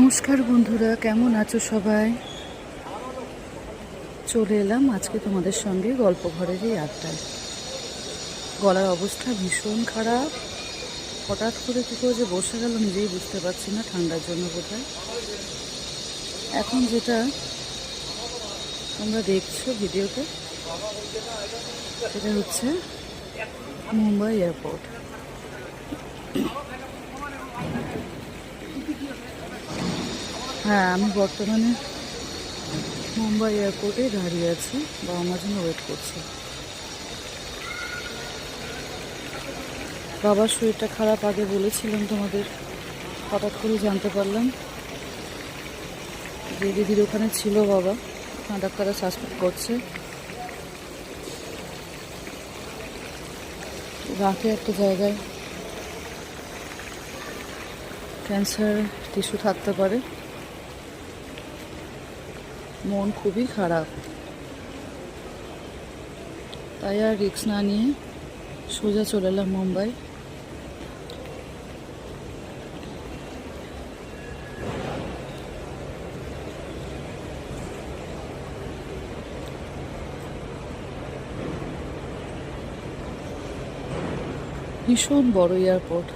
নমস্কার বন্ধুরা, কেমন আছো সবাই? চলে এলাম আজকে তোমাদের সঙ্গে গল্প ঘরের এই আড্ডায়। গলার অবস্থা ভীষণ খারাপ। হঠাৎ করে কী করে যে বসে গেল নিজেই বুঝতে পারছি না, ঠান্ডার জন্য বোধহয়। এখন যেটা তোমরা দেখছো ভিডিওতে, সেটা হচ্ছে মুম্বাই এয়ারপোর্ট। হ্যাঁ, আমি বর্তমানে মুম্বাই এয়ারপোর্টে দাঁড়িয়ে আছি, বাবা মার জন্য ওয়েট করছি। বাবার শরীরটা খারাপ, আগে বলেছিলাম তোমাদের। হঠাৎ করে জানতে পারলাম যে দিদির ওখানে ছিল বাবা, ডাক্তাররা সাসপেক্ট করছে রাতে একটা জায়গায় ক্যান্সার টিস্যু থাকতে পারে। মন খুবই খারাপ, তাই আর রিস্ক না নিয়ে সোজা চলে এলাম মুম্বাই। ভীষণ বড় এয়ারপোর্ট।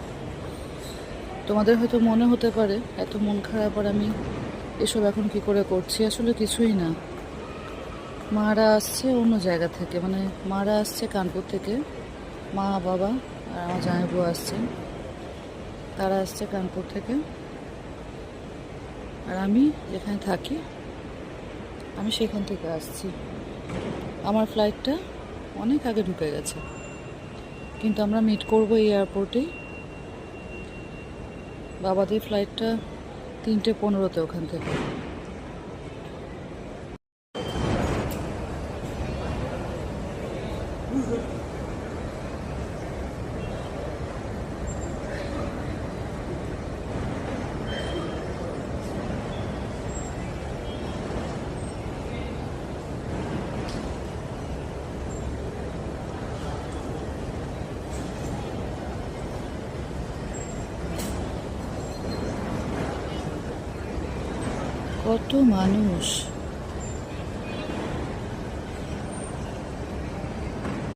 তোমাদের হয়তো মনে হতে পারে এত মন খারাপ আর আমি এসব এখন কি করে করছি। আসলে কিছুই না, মারা আসছে অন্য জায়গা থেকে, মানে মারা আসছে কানপুর থেকে, মা বাবা আর আমার জামাইবাবু আসছেন, তারা আসছে কানপুর থেকে। আর আমি যেখানে থাকি আমি সেখান থেকে আসছি। আমার ফ্লাইটটা অনেক আগে ঢুকে গেছে, কিন্তু আমরা মিট করবো এই এয়ারপোর্টেই। বাবাদের ফ্লাইটটা 3:15-তে ওখান থেকে। কত মানুষ!